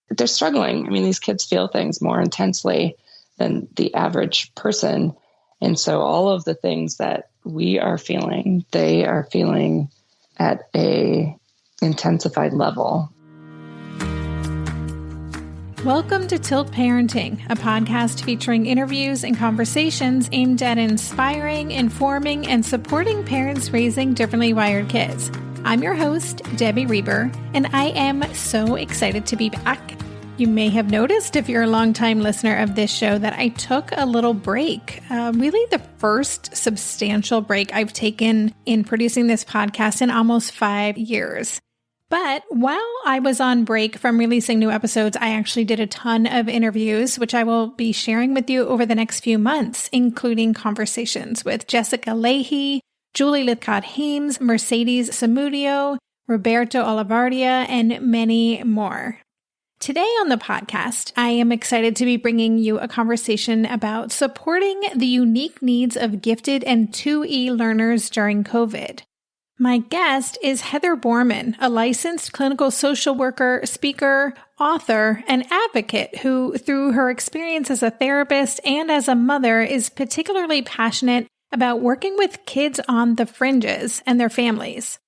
they're struggling. I mean, these kids feel things more intensely than the average person. And so all of the things that we are feeling, they are feeling at a intensified level. Welcome to Tilt Parenting, a podcast featuring interviews and conversations aimed at inspiring, informing, and supporting parents raising differently wired kids. I'm your host, Debbie Reber, and I am so excited to be back. You may have noticed, if you're a longtime listener of this show, that I took a little break, really the first substantial break I've taken in producing this podcast in almost 5 years. But while I was on break from releasing new episodes, I actually did a ton of interviews, which I will be sharing with you over the next few months, including conversations with Jessica Leahy, Julie Lithcott-Hames, Mercedes Samudio, Roberto Olivardia, and many more. Today on the podcast, I am excited to be bringing you a conversation about supporting the unique needs of gifted and 2E learners during COVID. My guest is Heather Boorman, a licensed clinical social worker, speaker, author, and advocate who, through her experience as a therapist and as a mother, is particularly passionate about working with kids on the fringes and their families.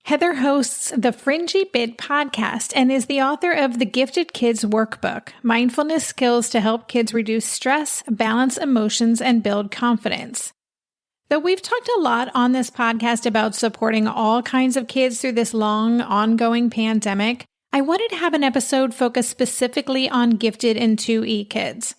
Heather hosts the Fringy Bit podcast and is the author of the Gifted Kids Workbook, Mindfulness Skills to Help Kids Reduce Stress, Balance Emotions, and Build Confidence. Though we've talked a lot on this podcast about supporting all kinds of kids through this long, ongoing pandemic, I wanted to have an episode focused specifically on gifted and 2E kids.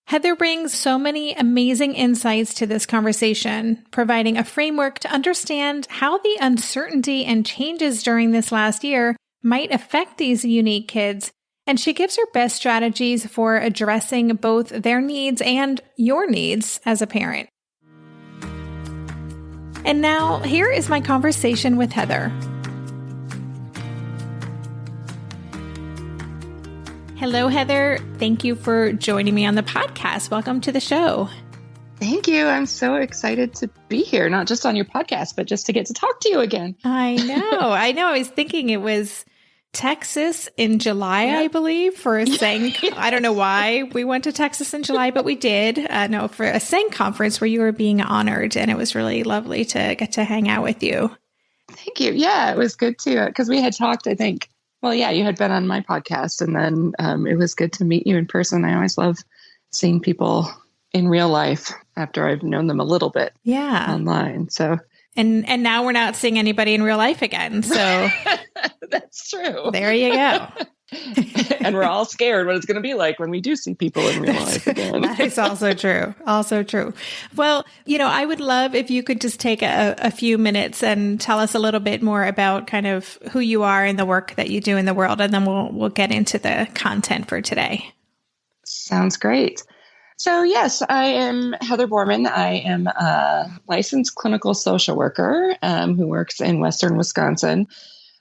Heather brings so many amazing insights to this conversation, providing a framework to understand how the uncertainty and changes during this last year might affect these unique kids, and she gives her best strategies for addressing both their needs and your needs as a parent. And now, here is my conversation with Heather. Hello, Heather. Thank you for joining me on the podcast. Welcome to the show. Thank you. I'm so excited to be here, not just on your podcast, but just to get to talk to you again. I know. I was thinking it was Texas in July, I believe, for a SENG. I don't know why we went to Texas in July, but we did. For a SENG conference where you were being honored, and it was really lovely to get to hang out with you. Thank you. Yeah, it was good too, because we had talked, I think. Well, yeah, you had been on my podcast, and then it was good to meet you in person. I always love seeing people in real life after I've known them a little bit online. So, and now we're not seeing anybody in real life again. So that's true. There you go. And we're all scared what it's going to be like when we do see people in real life again. That is also true. Also true. Well, I would love if you could just take a few minutes and tell us a little bit more about kind of who you are and the work that you do in the world, and then we'll get into the content for today. Sounds great. So yes, I am Heather Boorman. I am a licensed clinical social worker who works in Western Wisconsin.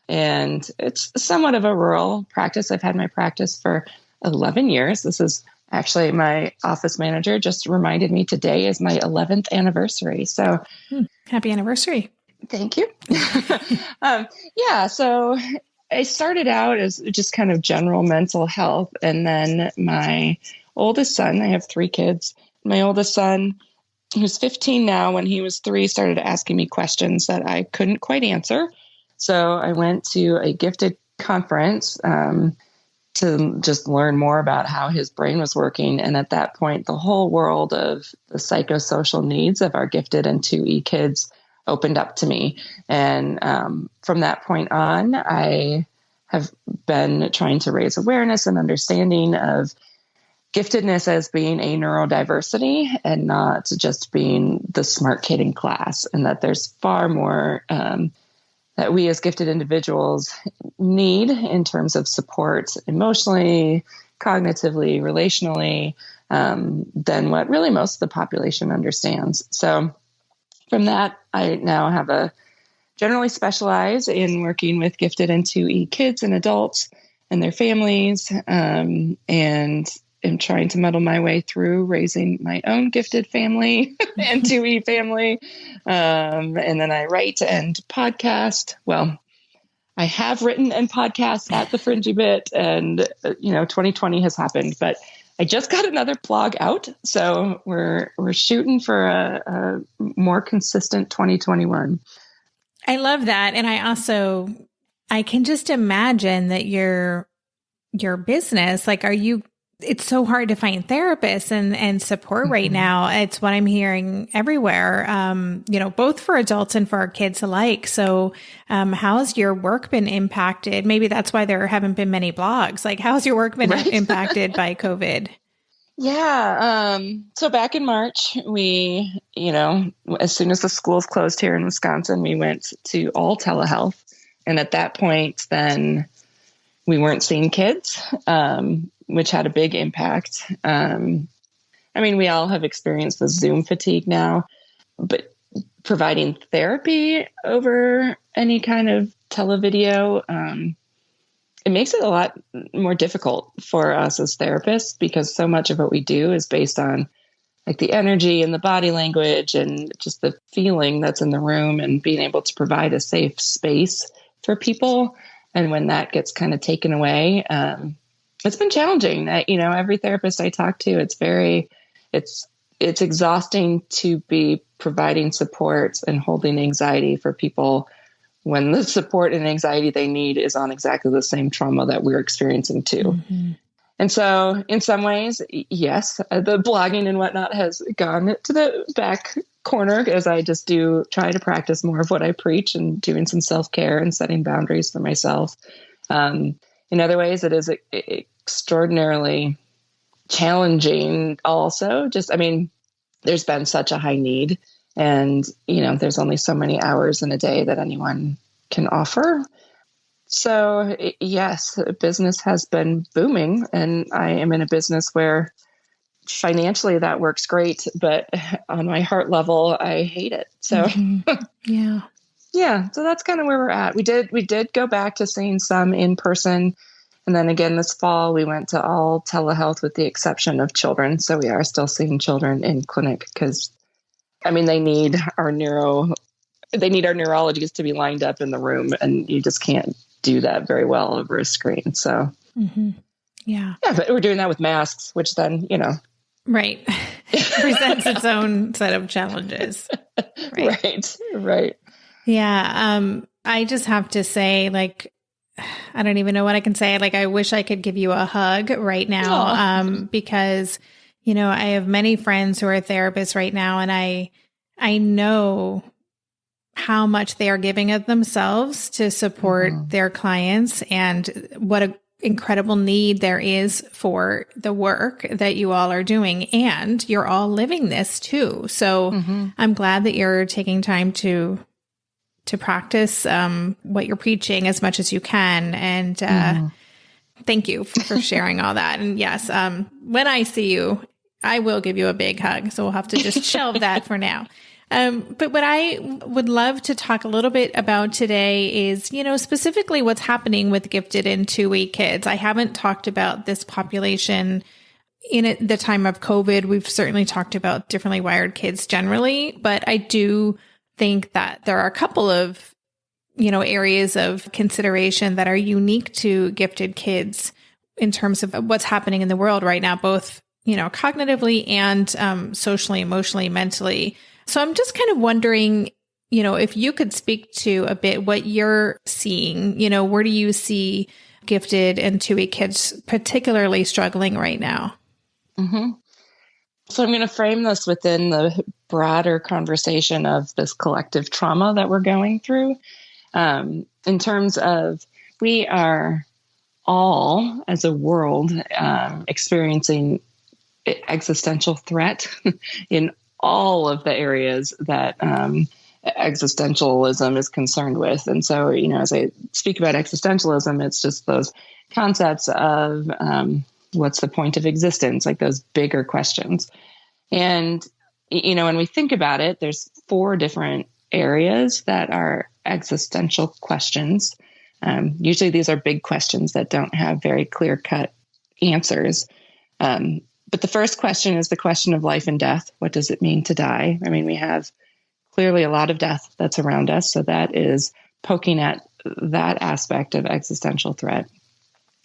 And it's somewhat of a rural practice. I've had my practice for 11 years. This is actually my office manager just reminded me today is my 11th anniversary. So happy anniversary. Thank you. So I started out as just kind of general mental health. And then my oldest son, I have 3 kids. My oldest son, who's 15 now, when he was 3, started asking me questions that I couldn't quite answer. So I went to a gifted conference to just learn more about how his brain was working. And at that point, the whole world of the psychosocial needs of our gifted and 2E kids opened up to me. And from that point on, I have been trying to raise awareness and understanding of giftedness as being a neurodiversity and not just being the smart kid in class, and that there's far more that we as gifted individuals need in terms of support emotionally, cognitively, relationally, than what really most of the population understands. So from that, I now have generally specialize in working with gifted and 2E kids and adults and their families, and am trying to muddle my way through raising my own gifted family and 2E family. And then I write and podcast. Well, I have written and podcast at the Fringy Bit, and 2020 has happened, but I just got another blog out, so we're shooting for a more consistent 2021. I love that, and I can just imagine that your business, like, it's so hard to find therapists and support right now. It's what I'm hearing everywhere, both for adults and for our kids alike. So, how's your work been impacted? Maybe that's why there haven't been many blogs. Like, how's your work been impacted by COVID? Yeah. So back in March, we, as soon as the schools closed here in Wisconsin, we went to all telehealth. And at that point, then we weren't seeing kids, which had a big impact. We all have experienced the Zoom fatigue now, but providing therapy over any kind of televideo, it makes it a lot more difficult for us as therapists, because so much of what we do is based on like the energy and the body language and just the feeling that's in the room, and being able to provide a safe space for people. And when that gets kind of taken away, it's been challenging. Every therapist I talk to, it's exhausting to be providing support and holding anxiety for people when the support and anxiety they need is on exactly the same trauma that we're experiencing too. Mm-hmm. And so in some ways, yes, the blogging and whatnot has gone to the back corner, as I just try to practice more of what I preach, and doing some self-care and setting boundaries for myself. In other ways, it is extraordinarily challenging also. There's been such a high need, and, there's only so many hours in a day that anyone can offer. So yes, business has been booming, and I am in a business where financially that works great, but on my heart level, I hate it. So yeah. So that's kind of where we're at. We did go back to seeing some in person. And then again, this fall, we went to all telehealth with the exception of children. So we are still seeing children in clinic because, they need our neurologists to be lined up in the room, and you just can't do that very well over a screen. So yeah, but we're doing that with masks, which then, right. presents its own set of challenges. Right. Yeah. I just have to say, I don't even know what I can say. I wish I could give you a hug right now. Because, I have many friends who are therapists right now, and I know how much they are giving of themselves to support their clients, and what an incredible need there is for the work that you all are doing. And you're all living this too. So I'm glad that you're taking time to practice what you're preaching as much as you can. And thank you for sharing all that. And yes, when I see you, I will give you a big hug. So we'll have to just shelve that for now. But what I would love to talk a little bit about today is, specifically what's happening with gifted and two-way kids. I haven't talked about this population in the time of COVID. We've certainly talked about differently wired kids generally, but I do think that there are a couple of, areas of consideration that are unique to gifted kids in terms of what's happening in the world right now, both, cognitively and socially, emotionally, mentally. So I'm just kind of wondering, if you could speak to a bit what you're seeing, where do you see gifted and two-way kids particularly struggling right now? So I'm going to frame this within the broader conversation of this collective trauma that we're going through. In terms of, we are all, as a world, experiencing existential threat in all of the areas that existentialism is concerned with. And so, as I speak about existentialism, it's just those concepts of what's the point of existence, like those bigger questions. And, when we think about it, there's 4 different areas that are existential questions. Usually these are big questions that don't have very clear-cut answers. But the first question is the question of life and death. What does it mean to die? We have clearly a lot of death that's around us. So that is poking at that aspect of existential threat.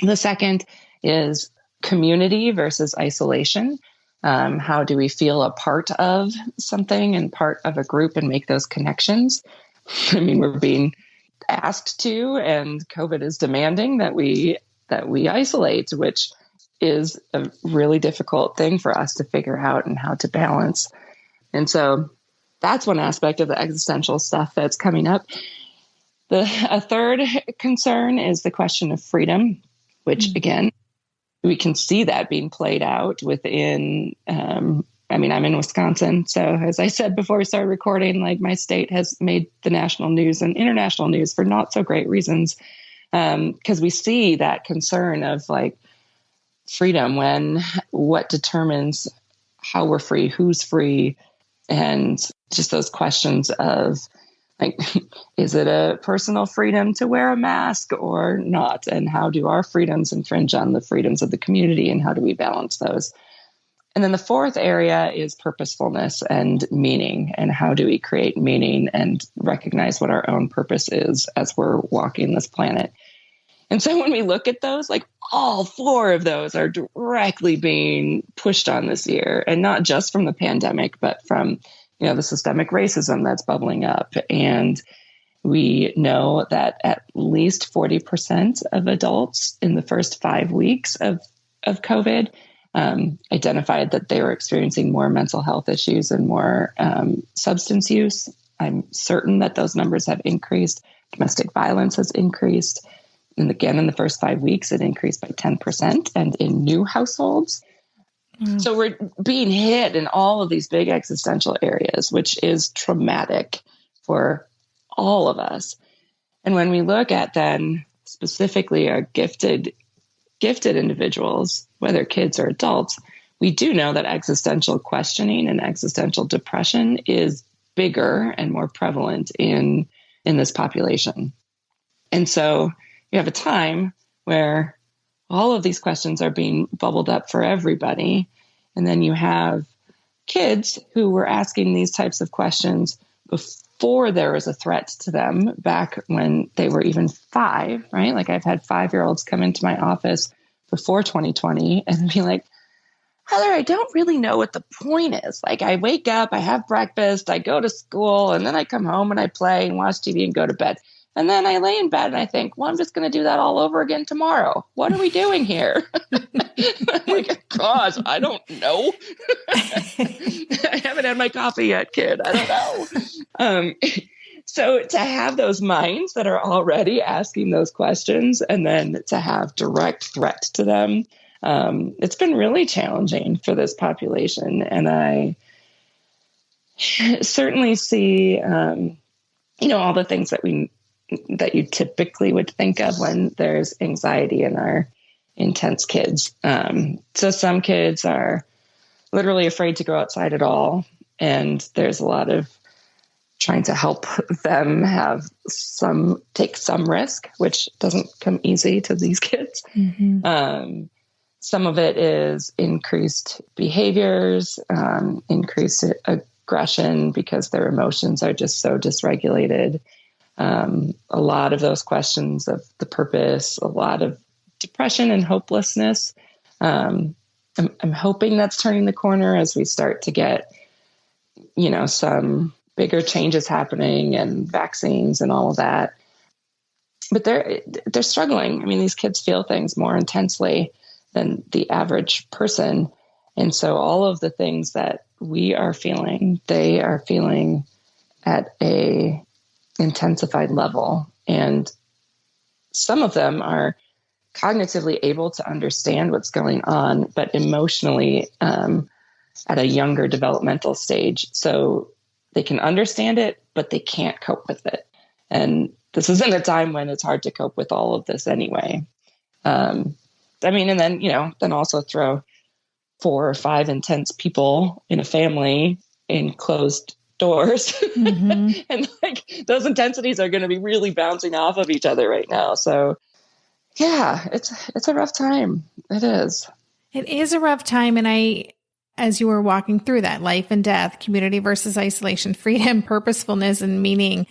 The second is community versus isolation. How do we feel a part of something and part of a group and make those connections? I mean, we're being asked to, and COVID is demanding that we isolate, which is a really difficult thing for us to figure out and how to balance. And so that's one aspect of the existential stuff that's coming up. A third concern is the question of freedom, which again, we can see that being played out within, I'm in Wisconsin. So as I said before we started recording, like my state has made the national news and international news for not so great reasons. Because we see that concern of like freedom, what determines how we're free, who's free, and just those questions of like, is it a personal freedom to wear a mask or not? And how do our freedoms infringe on the freedoms of the community, and how do we balance those? And then the fourth area is purposefulness and meaning, and how do we create meaning and recognize what our own purpose is as we're walking this planet. And so when we look at those, like all four of those are directly being pushed on this year, and not just from the pandemic, but from, the systemic racism that's bubbling up. And we know that at least 40% of adults in the first 5 weeks of COVID identified that they were experiencing more mental health issues and more substance use. I'm certain that those numbers have increased. Domestic violence has increased. And again, in the first 5 weeks, it increased by 10%, and in new households. So we're being hit in all of these big existential areas, which is traumatic for all of us. And when we look at then specifically our gifted individuals, whether kids or adults, we do know that existential questioning and existential depression is bigger and more prevalent in this population. And so you have a time where all of these questions are being bubbled up for everybody. And then you have kids who were asking these types of questions before there was a threat to them, back when they were even 5, right? Like I've had 5-year-olds come into my office before 2020 and be like, Heather, I don't really know what the point is. Like I wake up, I have breakfast, I go to school, and then I come home and I play and watch TV and go to bed. And then I lay in bed and I think, well, I'm just going to do that all over again tomorrow. What are we doing here? I'm like, gosh, I don't know. I haven't had my coffee yet, kid. I don't know. So to have those minds that are already asking those questions, and then to have direct threat to them, it's been really challenging for this population. And I certainly see, all the things that you typically would think of when there's anxiety in our intense kids. So some kids are literally afraid to go outside at all. And there's a lot of trying to help them take some risk, which doesn't come easy to these kids. Mm-hmm. Some of it is increased behaviors, increased aggression because their emotions are just so dysregulated. A lot of those questions of the purpose, a lot of depression and hopelessness. I'm hoping that's turning the corner as we start to get, some bigger changes happening and vaccines and all of that. But they're struggling. I mean, these kids feel things more intensely than the average person. And so all of the things that we are feeling, they are feeling at a intensified level. And some of them are cognitively able to understand what's going on, but emotionally at a younger developmental stage. So they can understand it, but they can't cope with it. And this is in a time when it's hard to cope with all of this anyway. And then also throw 4 or 5 intense people in a family in closed doors. Mm-hmm. And like those intensities are going to be really bouncing off of each other right now. So yeah, it's a rough time. It is. It is a rough time. And as you were walking through that life and death, community versus isolation, freedom, purposefulness, and meaning,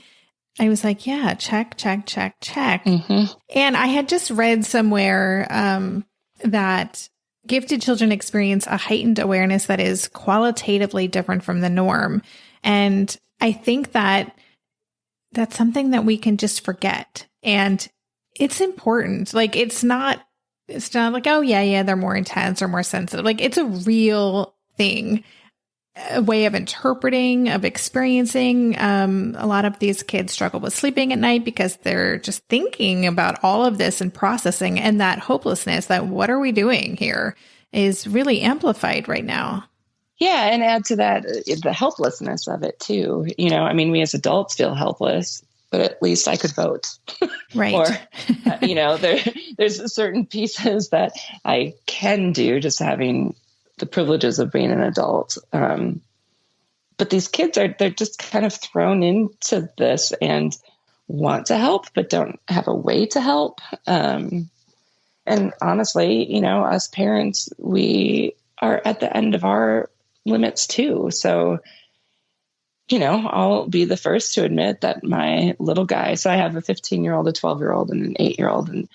I was like, yeah, check, check, check, check. Mm-hmm. And I had just read somewhere that gifted children experience a heightened awareness that is qualitatively different from the norm. And I think that that's something that we can just forget. And it's important. Like, it's not like, oh yeah, they're more intense or more sensitive. Like, it's a real thing, a way of interpreting, of experiencing. A lot of these kids struggle with sleeping at night because they're just thinking about all of this and processing, and that hopelessness, that what are we doing here, is really amplified right now. Yeah. And add to that the helplessness of it too. I mean, we as adults feel helpless, but at least I could vote. Right. Or, there's certain pieces that I can do just having the privileges of being an adult. But these kids they're just kind of thrown into this and want to help, but don't have a way to help. And honestly, us parents, we are at the end of our limits too. So, I'll be the first to admit that my little guy, so I have a 15-year-old, a 12-year-old, and an 8-year-old. And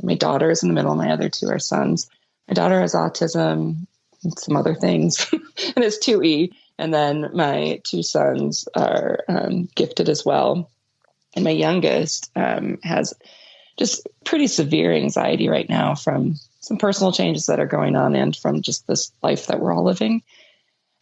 my daughter is in the middle. My other two are sons. My daughter has autism and some other things, and it's 2E. And then my two sons are gifted as well. And my youngest has just pretty severe anxiety right now from some personal changes that are going on and from just this life that we're all living.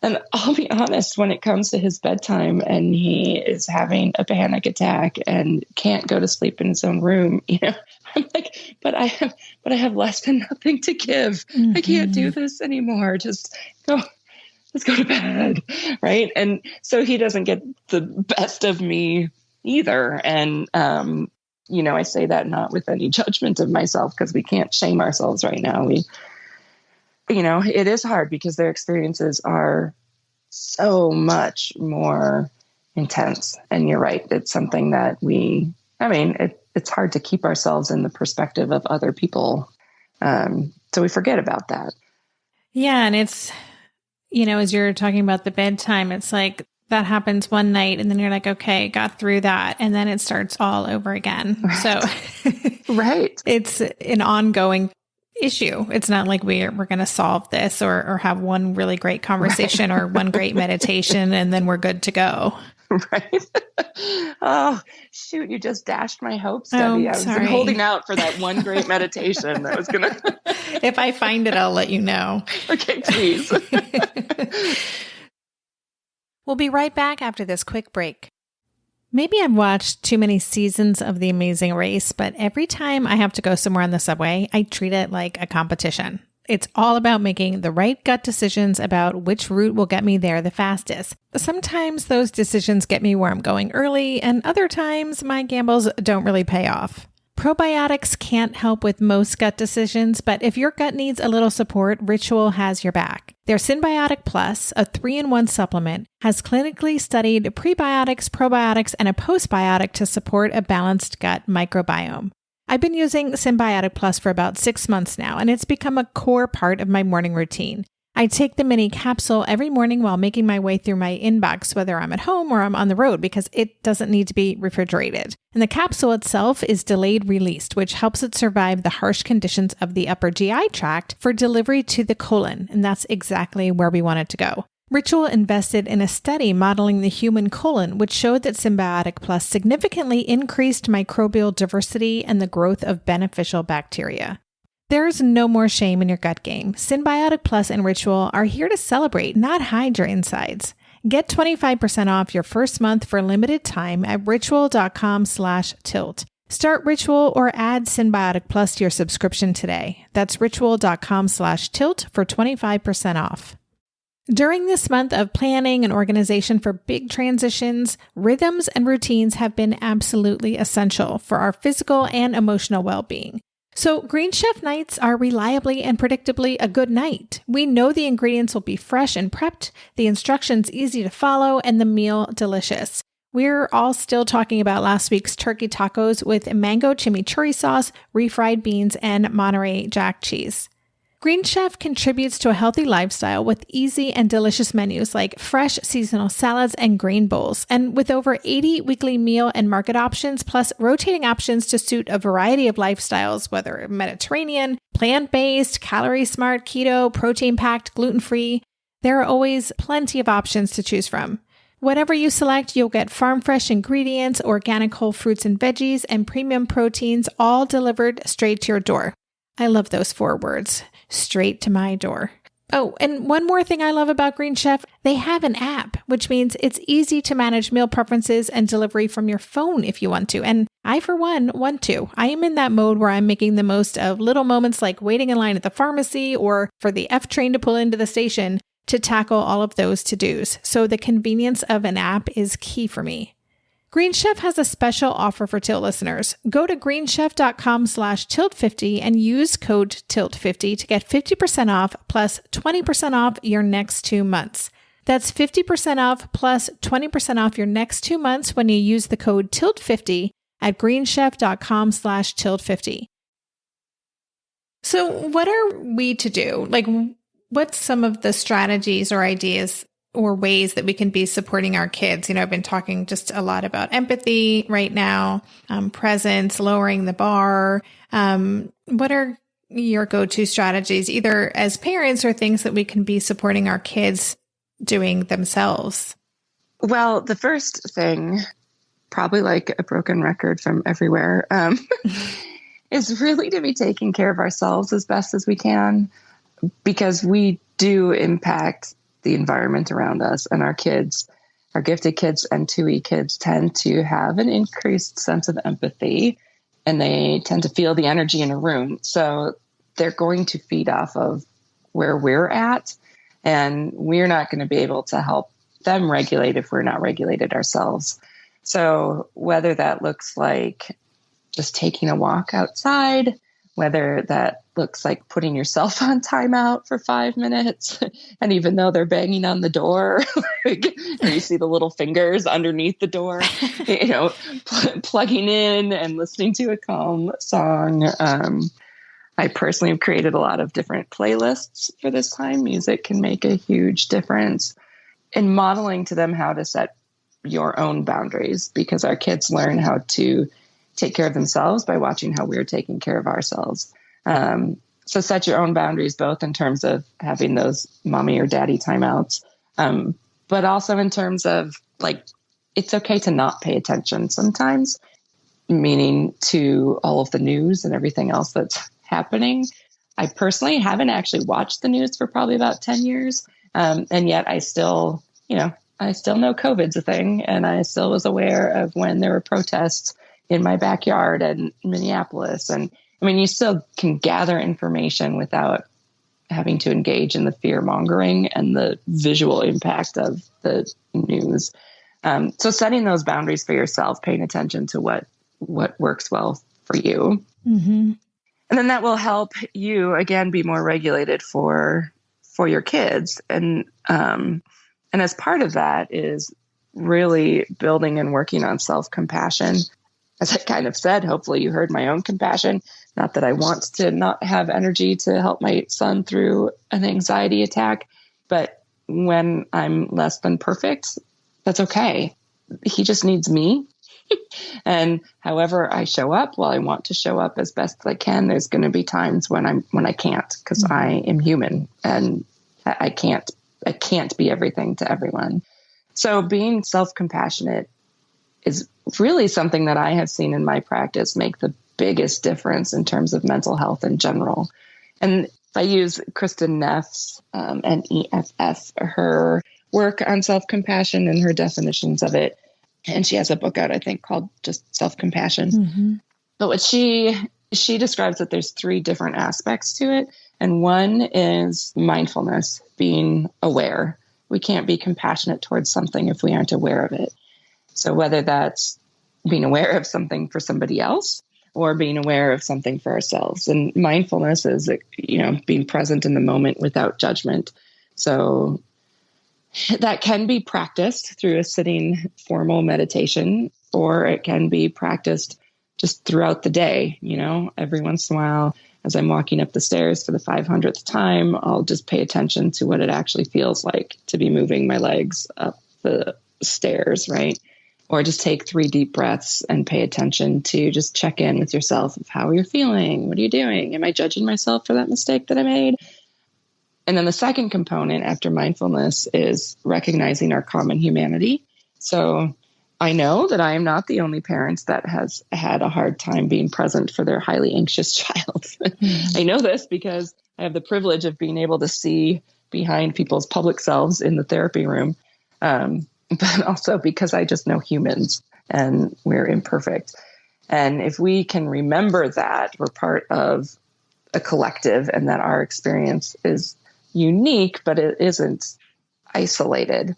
And I'll be honest, when it comes to his bedtime and he is having a panic attack and can't go to sleep in his own room, I'm like, but I have less than nothing to give. Mm-hmm. I can't do this anymore. Let's go to bed. Right. And so he doesn't get the best of me either. And, I say that not with any judgment of myself, because we can't shame ourselves right now. It is hard because their experiences are so much more intense. And you're right. It's something that it's hard to keep ourselves in the perspective of other people. So we forget about that. Yeah. And it's, as you're talking about the bedtime, it's like that happens one night and then you're like, okay, got through that. And then it starts all over again. Right. So right. It's an ongoing issue. It's not like we're going to solve this or have one really great conversation right. or one great meditation and then we're good to go. Right. Oh, shoot. You just dashed my hopes, Debbie. I was holding out for that one great meditation that was going to. If I find it, I'll let you know. Okay, please. We'll be right back after this quick break. Maybe I've watched too many seasons of The Amazing Race, but every time I have to go somewhere on the subway, I treat it like a competition. It's all about making the right gut decisions about which route will get me there the fastest. Sometimes those decisions get me where I'm going early, and other times my gambles don't really pay off. Probiotics can't help with most gut decisions, but if your gut needs a little support, Ritual has your back. Their Symbiotic Plus, a 3-in-1 supplement, has clinically studied prebiotics, probiotics, and a postbiotic to support a balanced gut microbiome. I've been using Symbiotic Plus for about 6 months now, and it's become a core part of my morning routine. I take the mini capsule every morning while making my way through my inbox, whether I'm at home or I'm on the road, because it doesn't need to be refrigerated. And the capsule itself is delayed released, which helps it survive the harsh conditions of the upper GI tract for delivery to the colon. And that's exactly where we want it to go. Ritual invested in a study modeling the human colon, which showed that Symbiotic Plus significantly increased microbial diversity and the growth of beneficial bacteria. There's no more shame in your gut game. Symbiotic Plus and Ritual are here to celebrate, not hide your insides. Get 25% off your first month for a limited time at ritual.com/tilt. Start Ritual or add Symbiotic Plus to your subscription today. That's ritual.com/tilt for 25% off. During this month of planning and organization for big transitions, rhythms and routines have been absolutely essential for our physical and emotional well-being. So Green Chef nights are reliably and predictably a good night. We know the ingredients will be fresh and prepped, the instructions easy to follow, and the meal delicious. We're all still talking about last week's turkey tacos with mango chimichurri sauce, refried beans, and Monterey Jack cheese. Green Chef contributes to a healthy lifestyle with easy and delicious menus like fresh seasonal salads and grain bowls. And with over 80 weekly meal and market options, plus rotating options to suit a variety of lifestyles, whether Mediterranean, plant-based, calorie-smart, keto, protein-packed, gluten-free, there are always plenty of options to choose from. Whatever you select, you'll get farm-fresh ingredients, organic whole fruits and veggies, and premium proteins, all delivered straight to your door. I love those 4 words. Straight to my door. Oh, and one more thing I love about Green Chef, they have an app, which means it's easy to manage meal preferences and delivery from your phone if you want to. And I, for one, want to. I am in that mode where I'm making the most of little moments like waiting in line at the pharmacy or for the F train to pull into the station to tackle all of those to-dos. So the convenience of an app is key for me. Green Chef has a special offer for Tilt listeners. Go to greenchef.com/tilt50 and use code TILT50 to get 50% off plus 20% off your next 2 months. That's 50% off plus 20% off your next 2 months when you use the code TILT50 at greenchef.com/tilt50. So what are we to do? Like, what's some of the strategies or ideas or ways that we can be supporting our kids? I've been talking just a lot about empathy right now, presence, lowering the bar. What are your go-to strategies, either as parents or things that we can be supporting our kids doing themselves? Well, the first thing, probably like a broken record from everywhere, is really to be taking care of ourselves as best as we can, because we do impact the environment around us, and our kids, our gifted kids and 2E kids tend to have an increased sense of empathy, and they tend to feel the energy in a room. So they're going to feed off of where we're at, and we're not going to be able to help them regulate if we're not regulated ourselves. So whether that looks like just taking a walk outside, whether that looks like putting yourself on timeout for 5 minutes, and even though they're banging on the door, or you see the little fingers underneath the door, plugging in and listening to a calm song. I personally have created a lot of different playlists for this time. Music can make a huge difference in modeling to them how to set your own boundaries, because our kids learn how to take care of themselves by watching how we're taking care of ourselves. So set your own boundaries, both in terms of having those mommy or daddy timeouts, but also in terms of like, it's okay to not pay attention sometimes, meaning to all of the news and everything else that's happening. I personally haven't actually watched the news for probably about 10 years. And yet I still know COVID's a thing. And I still was aware of when there were protests in my backyard in Minneapolis. And I mean, you still can gather information without having to engage in the fear mongering and the visual impact of the news. So setting those boundaries for yourself, paying attention to what works well for you. Mm-hmm. And then that will help you, again, be more regulated for your kids. And as part of that is really building and working on self-compassion. As I kind of said, hopefully you heard my own compassion. Not that I want to not have energy to help my son through an anxiety attack, but when I'm less than perfect, that's okay. He just needs me. And however I show up, well, I want to show up as best as I can. There's going to be times when I can't, because mm-hmm. I am human and I can't be everything to everyone. So being self-compassionate is really something that I have seen in my practice make the biggest difference in terms of mental health in general. And I use Kristen Neff's NEFF, her work on self-compassion and her definitions of it. And she has a book out, I think, called just Self-Compassion. Mm-hmm. But what she describes that there's 3 different aspects to it. And one is mindfulness, being aware. We can't be compassionate towards something if we aren't aware of it. So whether that's being aware of something for somebody else or being aware of something for ourselves. And mindfulness is, being present in the moment without judgment. So that can be practiced through a sitting formal meditation, or it can be practiced just throughout the day. Every once in a while, as I'm walking up the stairs for the 500th time, I'll just pay attention to what it actually feels like to be moving my legs up the stairs, right? Or just take 3 deep breaths and pay attention to just check in with yourself of how you're feeling. What are you doing? Am I judging myself for that mistake that I made? And then the second component after mindfulness is recognizing our common humanity. So I know that I am not the only parent that has had a hard time being present for their highly anxious child. I know this because I have the privilege of being able to see behind people's public selves in the therapy room. But also because I just know humans and we're imperfect. And if we can remember that we're part of a collective and that our experience is unique, but it isn't isolated,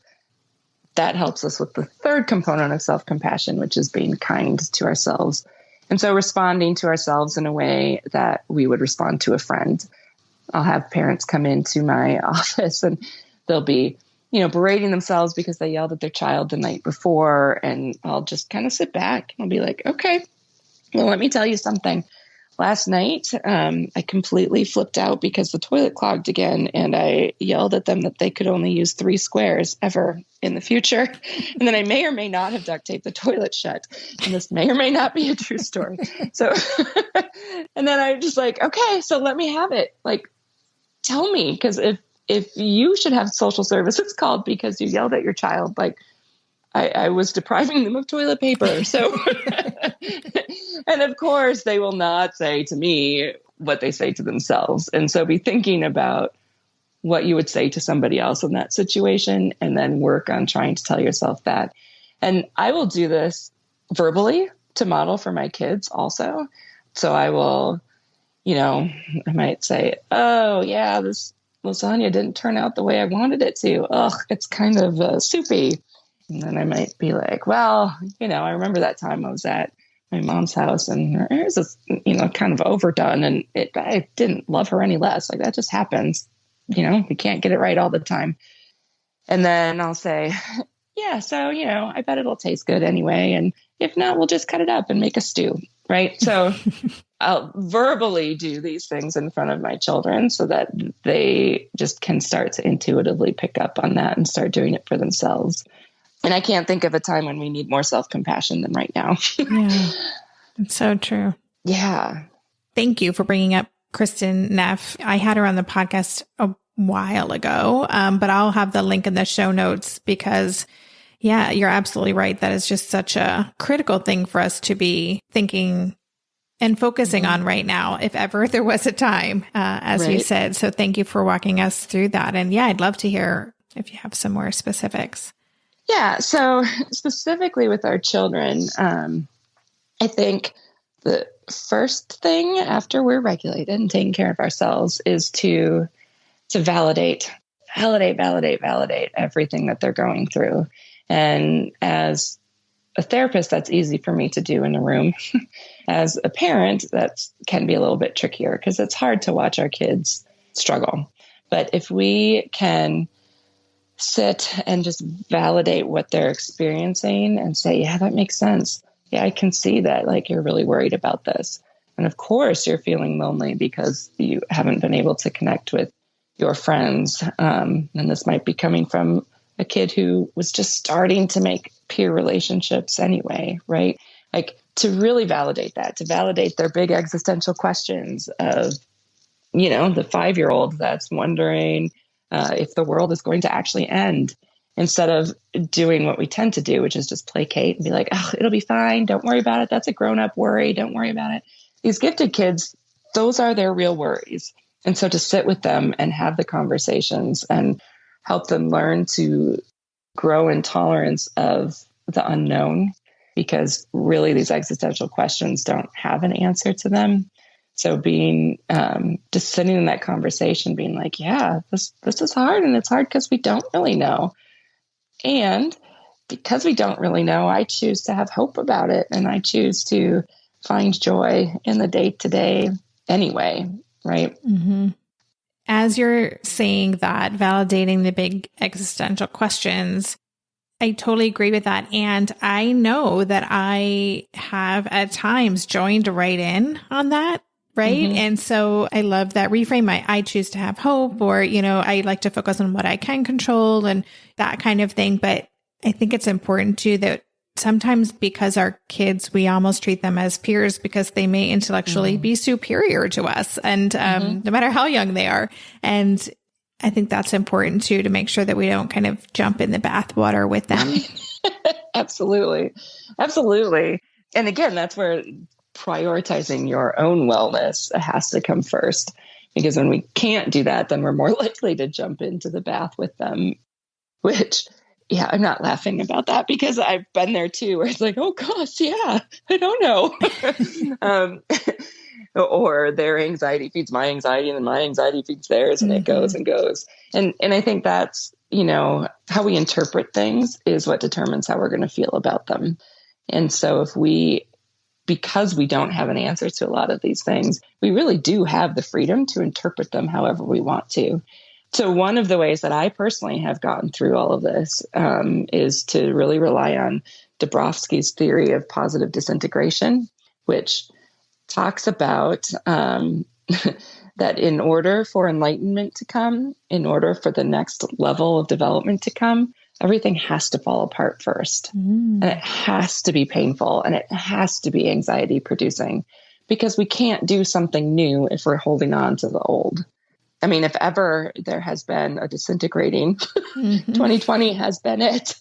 that helps us with the third component of self-compassion, which is being kind to ourselves. And so responding to ourselves in a way that we would respond to a friend. I'll have parents come into my office and they'll be berating themselves because they yelled at their child the night before. And I'll just kind of sit back and I'll be like, okay, well, let me tell you something. Last night, I completely flipped out because the toilet clogged again. And I yelled at them that they could only use 3 squares ever in the future. And then I may or may not have duct taped the toilet shut. And this may or may not be a true story. So, and then I just like, okay, so let me have it. Like, tell me, because if you should have social services called because you yelled at your child, like I was depriving them of toilet paper. So, and of course they will not say to me what they say to themselves. And so be thinking about what you would say to somebody else in that situation and then work on trying to tell yourself that. And I will do this verbally to model for my kids also. So I will, I might say, oh yeah, this lasagna didn't turn out the way I wanted it to. Ugh, it's kind of soupy. And then I might be like, well, I remember that time I was at my mom's house and hers is, kind of overdone and I didn't love her any less. Like that just happens. We can't get it right all the time. And then I'll say, yeah, so, I bet it'll taste good anyway. And if not, we'll just cut it up and make a stew. Right. So I'll verbally do these things in front of my children so that they just can start to intuitively pick up on that and start doing it for themselves. And I can't think of a time when we need more self-compassion than right now. Yeah, it's so true. Yeah. Thank you for bringing up Kristen Neff. I had her on the podcast a while ago, but I'll have the link in the show notes because yeah, you're absolutely right. That is just such a critical thing for us to be thinking and focusing on right now, if ever there was a time, as you said. So thank you for walking us through that. And yeah, I'd love to hear if you have some more specifics. Yeah. So specifically with our children, I think the first thing after we're regulated and taking care of ourselves is to validate everything that they're going through. And as a therapist, that's easy for me to do in a room. As a parent, that can be a little bit trickier because it's hard to watch our kids struggle. But if we can sit and just validate what they're experiencing and say, yeah, that makes sense. Yeah, I can see that. Like, you're really worried about this. And of course, you're feeling lonely because you haven't been able to connect with your friends. And this might be coming from a kid who was just starting to make peer relationships anyway, right? Like to really validate that, to validate their big existential questions of, the 5-year-old that's wondering if the world is going to actually end, instead of doing what we tend to do, which is just placate and be like, oh, it'll be fine. Don't worry about it. That's a grown-up worry. Don't worry about it. These gifted kids, those are their real worries. And so to sit with them and have the conversations and help them learn to grow in tolerance of the unknown, because really these existential questions don't have an answer to them. So being just sitting in that conversation, being like, yeah, this is hard, and it's hard because we don't really know. And because we don't really know, I choose to have hope about it, and I choose to find joy in the day-to-day anyway, right? Mm-hmm. As you're saying that, validating the big existential questions, I totally agree with that. And I know that I have at times joined right in on that Right. And so I love that reframe. I choose to have hope, or, I like to focus on what I can control and that kind of thing. But I think it's important too that sometimes because our kids, we almost treat them as peers because they may intellectually be superior to us, and no matter how young they are. And I think that's important too, to make sure that we don't kind of jump in the bathwater with them. Absolutely. Absolutely. And again, that's where prioritizing your own wellness has to come first, because when we can't do that, then we're more likely to jump into the bath with them, which, yeah, I'm not laughing about that because I've been there too, where it's like, oh gosh, yeah, I don't know. Or their anxiety feeds my anxiety, and then my anxiety feeds theirs, and it goes and goes. And I think that's, how we interpret things is what determines how we're going to feel about them. And so because we don't have an answer to a lot of these things, we really do have the freedom to interpret them however we want to. So one of the ways that I personally have gotten through all of this is to really rely on Dabrowski's theory of positive disintegration, which talks about that in order for enlightenment to come, in order for the next level of development to come, everything has to fall apart first. And it has to be painful, and it has to be anxiety producing, because we can't do something new if we're holding on to the old. I mean, if ever there has been a disintegrating, 2020 has been it.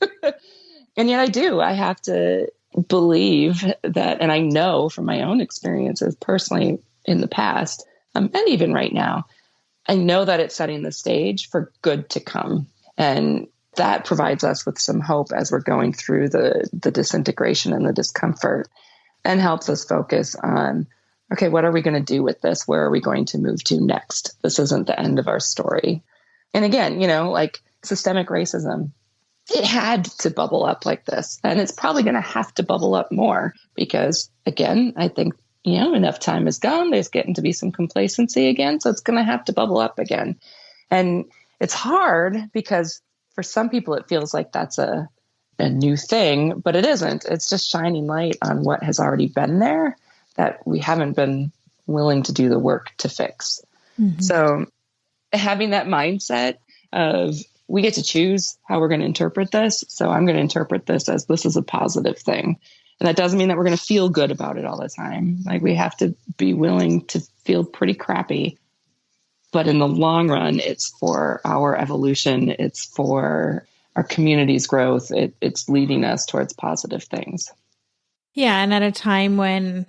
And yet I have to believe that, and I know from my own experiences personally in the past, and even right now, I know that it's setting the stage for good to come. And that provides us with some hope as we're going through the disintegration and the discomfort, and helps us focus on, okay, what are we going to do with this? Where are we going to move to next? This isn't the end of our story. And again, like systemic racism, it had to bubble up like this. And it's probably going to have to bubble up more because, again, I think, enough time has gone. There's getting to be some complacency again. So it's going to have to bubble up again. And it's hard because for some people, it feels like that's a new thing, but it isn't. It's just shining light on what has already been there that we haven't been willing to do the work to fix. So having that mindset of we get to choose how we're going to interpret this. So I'm going to interpret this as this is a positive thing. And that doesn't mean that we're going to feel good about it all the time. Like we have to be willing to feel pretty crappy. But in the long run, it's for our evolution. It's for our community's growth. It's leading us towards positive things. Yeah. And at a time when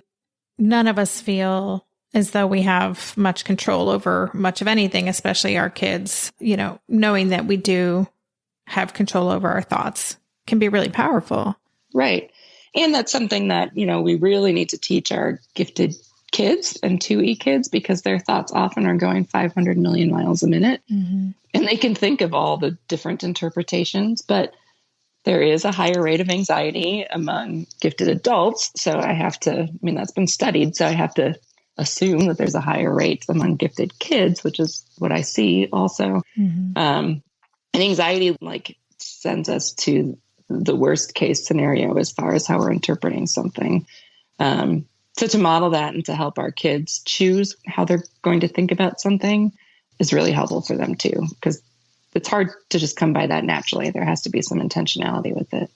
none of us feel as though we have much control over much of anything, especially our kids, knowing that we do have control over our thoughts can be really powerful. Right. And that's something that, we really need to teach our gifted kids and 2E kids, because their thoughts often are going 500 million miles a minute. And they can think of all the different interpretations, but there is a higher rate of anxiety among gifted adults. So that's been studied. So I have to assume that there's a higher rate among gifted kids, which is what I see also. And anxiety sends us to the worst case scenario as far as how we're interpreting something. So to model that and to help our kids choose how they're going to think about something is really helpful for them too, because it's hard to just come by that naturally. There has to be some intentionality with it.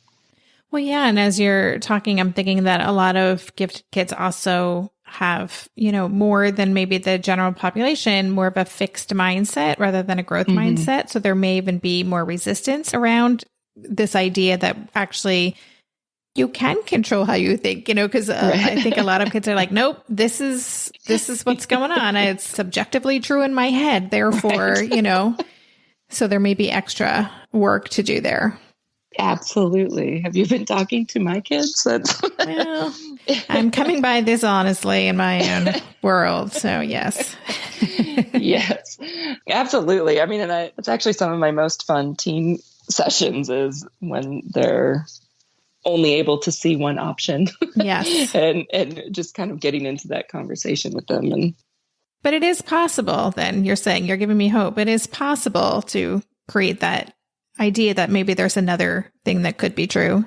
Well, yeah. And as you're talking, I'm thinking that a lot of gifted kids also have, more than maybe the general population, more of a fixed mindset rather than a growth mindset. So there may even be more resistance around this idea that actually you can control how you think, because I think a lot of kids are like, nope, this is what's going on. It's subjectively true in my head. Therefore, so there may be extra work to do there. Absolutely. Have you been talking to my kids? Well, I'm coming by this honestly in my own world. So yes. Yes, absolutely. I mean, and it's actually some of my most fun teen sessions is when they're only able to see one option. Yes. and just kind of getting into that conversation with them. But it is possible then, you're saying, you're giving me hope. It is possible to create that idea that maybe there's another thing that could be true.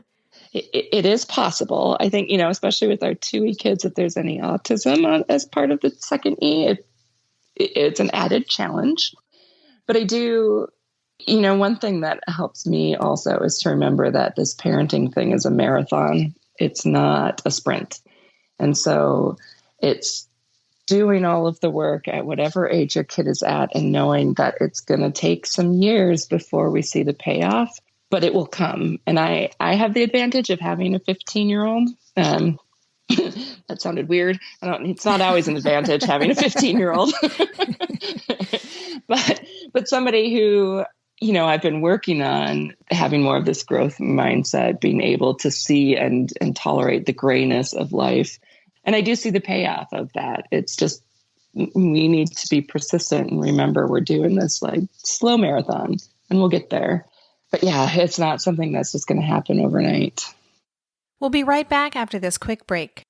it is possible. I think, especially with our 2E kids, if there's any autism as part of the second E, it's an added challenge. But I do, one thing that helps me also is to remember that this parenting thing is a marathon. It's not a sprint. And so it's doing all of the work at whatever age your kid is at and knowing that it's going to take some years before we see the payoff, but it will come. And I have the advantage of having a 15-year-old. That sounded weird. It's not always an advantage having a 15-year-old, but somebody who, I've been working on having more of this growth mindset, being able to see and tolerate the grayness of life. And I do see the payoff of that. It's just, we need to be persistent and remember we're doing this like slow marathon and we'll get there. But yeah, it's not something that's just going to happen overnight. We'll be right back after this quick break.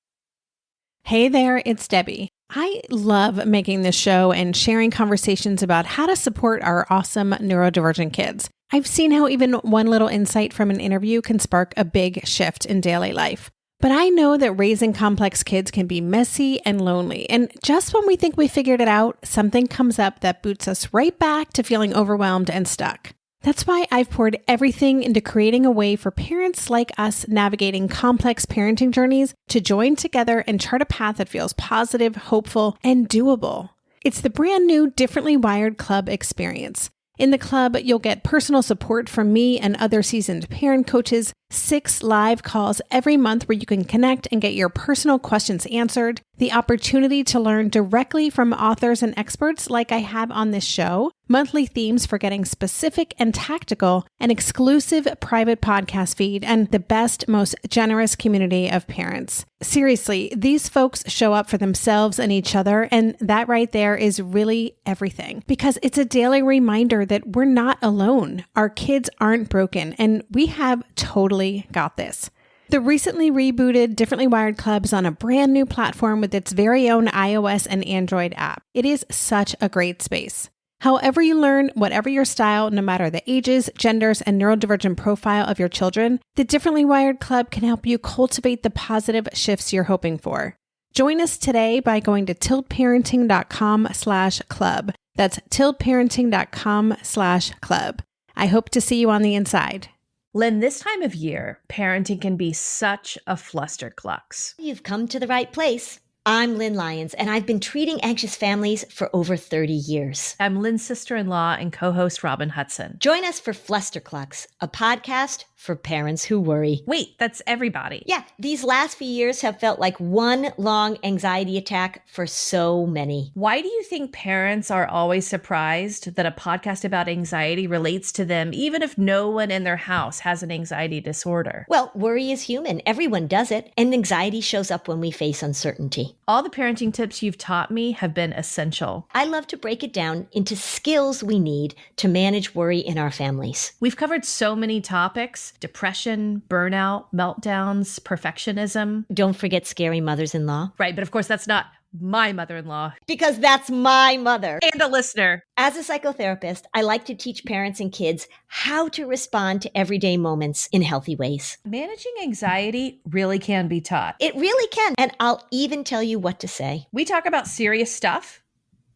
Hey there, it's Debbie. I love making this show and sharing conversations about how to support our awesome neurodivergent kids. I've seen how even one little insight from an interview can spark a big shift in daily life. But I know that raising complex kids can be messy and lonely. And just when we think we figured it out, something comes up that boots us right back to feeling overwhelmed and stuck. That's why I've poured everything into creating a way for parents like us navigating complex parenting journeys to join together and chart a path that feels positive, hopeful, and doable. It's the brand new Differently Wired Club experience. In the club, you'll get personal support from me and other seasoned parent coaches, 6 live calls every month where you can connect and get your personal questions answered, the opportunity to learn directly from authors and experts like I have on this show, monthly themes for getting specific and tactical, an exclusive private podcast feed, and the best, most generous community of parents. Seriously, these folks show up for themselves and each other, and that right there is really everything. Because it's a daily reminder that we're not alone. Our kids aren't broken, and we have totally got this. The recently rebooted Differently Wired Club is on a brand new platform with its very own iOS and Android app. It is such a great space. However you learn, whatever your style, no matter the ages, genders, and neurodivergent profile of your children, the Differently Wired Club can help you cultivate the positive shifts you're hoping for. Join us today by going to tiltparenting.com/club. That's tiltparenting.com/club. I hope to see you on the inside. Lynn, this time of year, parenting can be such a flusterclux. You've come to the right place. I'm Lynn Lyons, and I've been treating anxious families for over 30 years. I'm Lynn's sister-in-law and co-host Robin Hudson. Join us for Flusterclux, a podcast for parents who worry. Wait, that's everybody. Yeah, these last few years have felt like one long anxiety attack for so many. Why do you think parents are always surprised that a podcast about anxiety relates to them, even if no one in their house has an anxiety disorder? Well, worry is human. Everyone does it, and anxiety shows up when we face uncertainty. All the parenting tips you've taught me have been essential. I love to break it down into skills we need to manage worry in our families. We've covered so many topics: depression, burnout, meltdowns, perfectionism. Don't forget scary mothers-in-law. Right, but of course that's not my mother-in-law. Because that's my mother. And a listener. As a psychotherapist, I like to teach parents and kids how to respond to everyday moments in healthy ways. Managing anxiety really can be taught. It really can. And I'll even tell you what to say. We talk about serious stuff,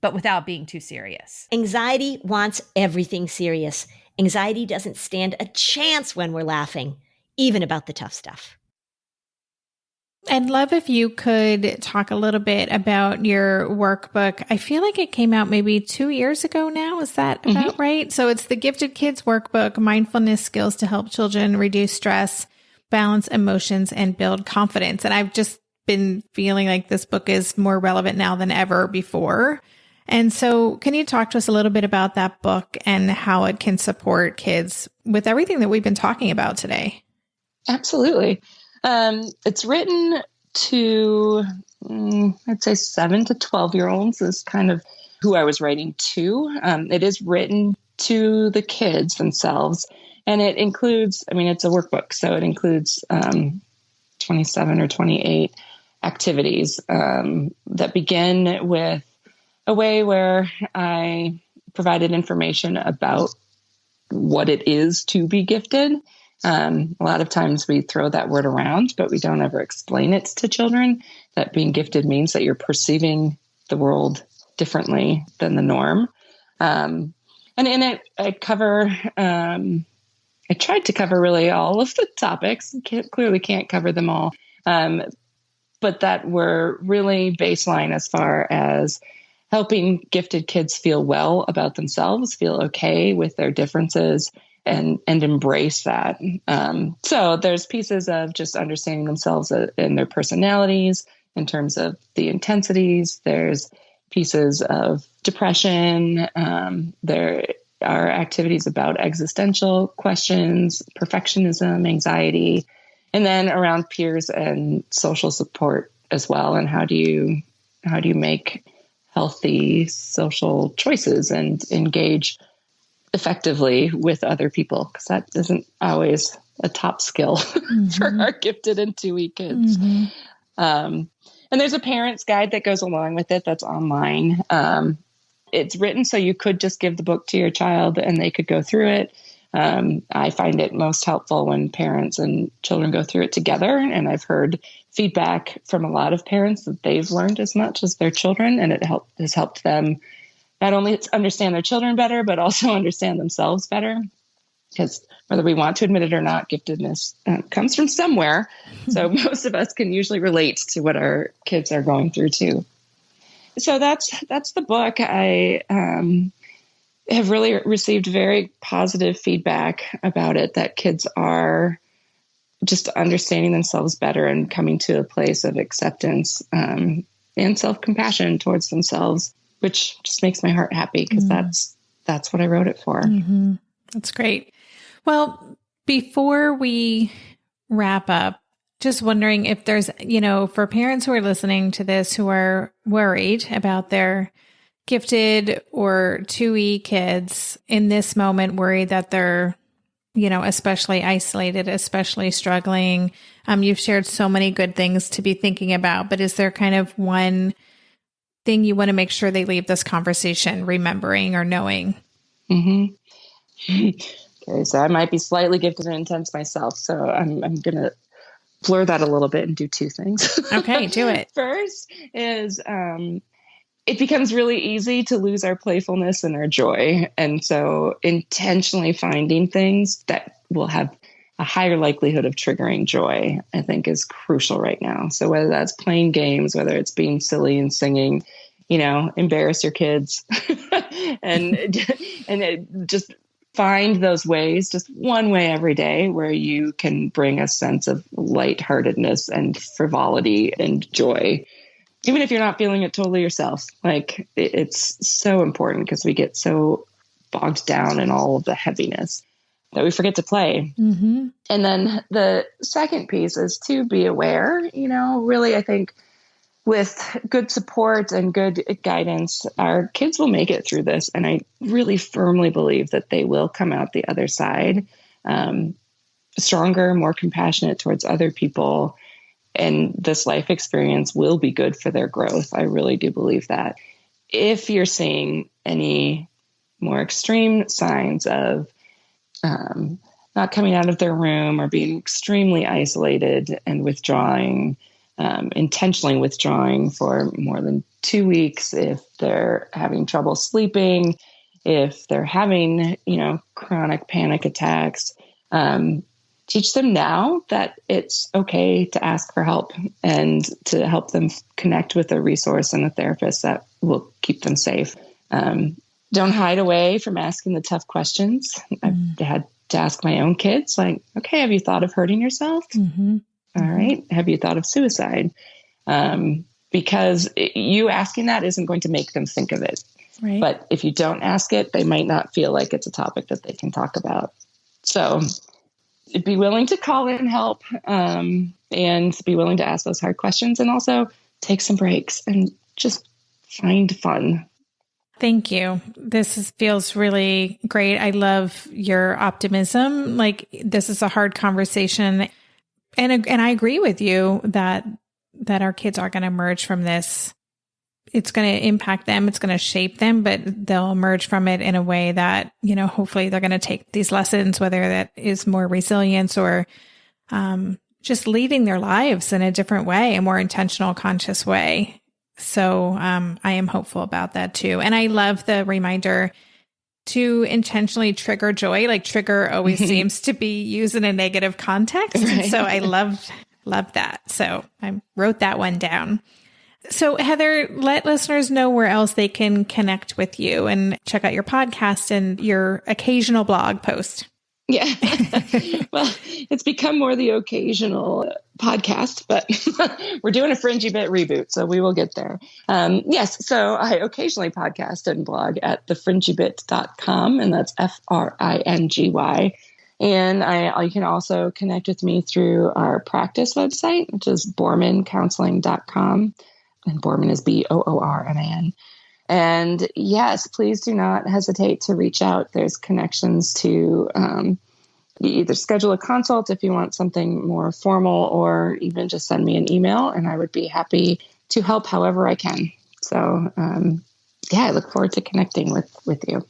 but without being too serious. Anxiety wants everything serious. Anxiety doesn't stand a chance when we're laughing, even about the tough stuff. I'd love if you could talk a little bit about your workbook. I feel like it came out maybe 2 years ago now. Is that about right? So it's the Gifted Kids Workbook, Mindfulness Skills to Help Children Reduce Stress, Balance Emotions, and Build Confidence. And I've just been feeling like this book is more relevant now than ever before. And so can you talk to us a little bit about that book and how it can support kids with everything that we've been talking about today? Absolutely. It's written to, I'd say 7 to 12-year-olds is kind of who I was writing to. It is written to the kids themselves, and it includes, it's a workbook, so it includes 27 or 28 activities that begin with a way where I provided information about what it is to be gifted A lot of times we throw that word around, but we don't ever explain it to children, that being gifted means that you're perceiving the world differently than the norm. And in it, I tried to cover really all of the topics. Clearly can't cover them all. But that were really baseline as far as helping gifted kids feel well about themselves, feel okay with their differences, and embrace that. So there's pieces of just understanding themselves and their personalities in terms of the intensities. There's pieces of depression. There are activities about existential questions, perfectionism, anxiety, and then around peers and social support as well. And how do you make healthy social choices and engage effectively with other people? Because that isn't always a top skill for our gifted and 2E kids. And there's a parent's guide that goes along with it that's online. It's written so you could just give the book to your child and they could go through it. I find it most helpful when parents and children go through it together. And I've heard feedback from a lot of parents that they've learned as much as their children, and it has helped them not only understand their children better, but also understand themselves better. Because whether we want to admit it or not, giftedness comes from somewhere. So most of us can usually relate to what our kids are going through too. So that's the book. I have really received very positive feedback about it, that kids are just understanding themselves better and coming to a place of acceptance and self-compassion towards themselves, which just makes my heart happy, because that's what I wrote it for. That's great. Well, before we wrap up, just wondering if there's, for parents who are listening to this who are worried about their gifted or 2E kids in this moment, worried that they're, especially isolated, especially struggling. You've shared so many good things to be thinking about, but is there kind of one thing you want to make sure they leave this conversation remembering or knowing? Okay, so I might be slightly gifted and intense myself, so I'm going to blur that a little bit and do two things. Okay, do it. First is it becomes really easy to lose our playfulness and our joy. And so intentionally finding things that will have a higher likelihood of triggering joy, I think, is crucial right now. So whether that's playing games, whether it's being silly and singing, embarrass your kids and just find those ways, just one way every day, where you can bring a sense of lightheartedness and frivolity and joy, even if you're not feeling it totally yourself. Like, it's so important, because we get so bogged down in all of the heaviness that we forget to play. And then the second piece is to be aware. Really, I think with good support and good guidance, our kids will make it through this. And I really firmly believe that they will come out the other side stronger, more compassionate towards other people. And this life experience will be good for their growth. I really do believe that. If you're seeing any more extreme signs of not coming out of their room, or being extremely isolated and withdrawing, intentionally withdrawing for more than 2 weeks, if they're having trouble sleeping, if they're having, chronic panic attacks, teach them now that it's okay to ask for help, and to help them connect with a resource and a therapist that will keep them safe. Don't hide away from asking the tough questions. I've had to ask my own kids, like, okay, have you thought of hurting yourself? All right. Have you thought of suicide? Because you asking that isn't going to make them think of it. Right. But if you don't ask it, they might not feel like it's a topic that they can talk about. So be willing to call in help, and be willing to ask those hard questions, and also take some breaks and just find fun. Thank you. This feels really great. I love your optimism. Like, this is a hard conversation. And I agree with you that our kids are going to emerge from this it's going to impact them. It's going to shape them, but they'll emerge from it in a way that, hopefully they're going to take these lessons, whether that is more resilience or just leading their lives in a different way, a more intentional, conscious way. So I am hopeful about that too. And I love the reminder to intentionally trigger joy. Like trigger always seems to be used in a negative context. Right. And so I love that. So I wrote that one down. So Heather, let listeners know where else they can connect with you and check out your podcast and your occasional blog post. Yeah. Well, it's become more the occasional podcast, but we're doing a fringy bit reboot, so we will get there. Yes. So I occasionally podcast and blog at thefringybit.com, and that's FRINGY. And you can also connect with me through our practice website, which is boormancounseling.com. And Boorman is BOORMAN. And yes, please do not hesitate to reach out. There's connections to you either schedule a consult if you want something more formal, or even just send me an email, and I would be happy to help however I can. So I look forward to connecting with you.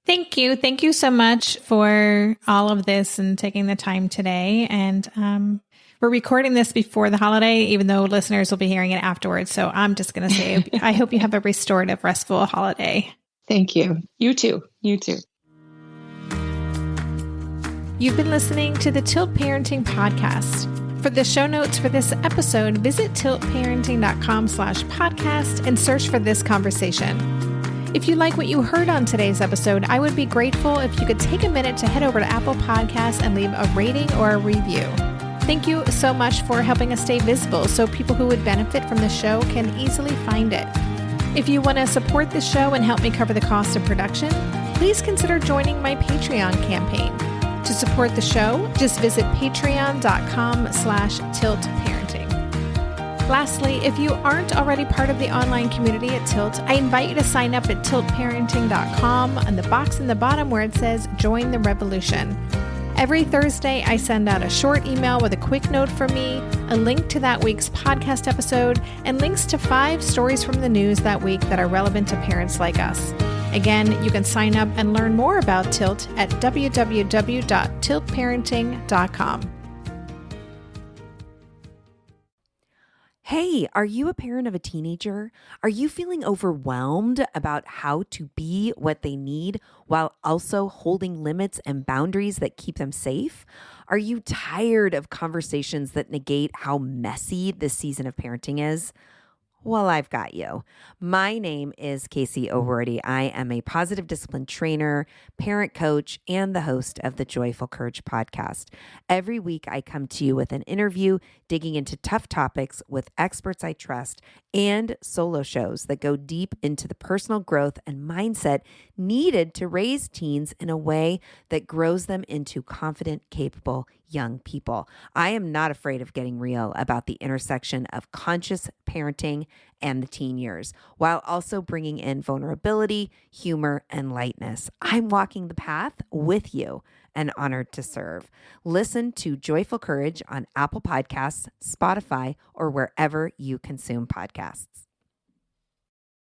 Thank you. Thank you so much for all of this and taking the time today. And we're recording this before the holiday, even though listeners will be hearing it afterwards. So I'm just going to say, I hope you have a restorative, restful holiday. Thank you. You too. You too. You've been listening to the Tilt Parenting Podcast. For the show notes for this episode, visit tiltparenting.com/podcast and search for this conversation. If you like what you heard on today's episode, I would be grateful if you could take a minute to head over to Apple Podcasts and leave a rating or a review. Thank you so much for helping us stay visible so people who would benefit from the show can easily find it. If you want to support the show and help me cover the cost of production, please consider joining my Patreon campaign. To support the show, just visit patreon.com/tiltparenting. Lastly, if you aren't already part of the online community at Tilt, I invite you to sign up at tiltparenting.com on the box in the bottom where it says Join the Revolution. Every Thursday, I send out a short email with a quick note from me, a link to that week's podcast episode, and links to 5 stories from the news that week that are relevant to parents like us. Again, you can sign up and learn more about Tilt at www.tiltparenting.com. Hey, are you a parent of a teenager? Are you feeling overwhelmed about how to be what they need while also holding limits and boundaries that keep them safe? Are you tired of conversations that negate how messy this season of parenting is? Well, I've got you. My name is Casey O'Rourke. I am a positive discipline trainer, parent coach, and the host of the Joyful Courage podcast. Every week, I come to you with an interview digging into tough topics with experts I trust and solo shows that go deep into the personal growth and mindset needed to raise teens in a way that grows them into confident, capable young people. I am not afraid of getting real about the intersection of conscious parenting and the teen years, while also bringing in vulnerability, humor, and lightness. I'm walking the path with you and honored to serve. Listen to Joyful Courage on Apple Podcasts, Spotify, or wherever you consume podcasts.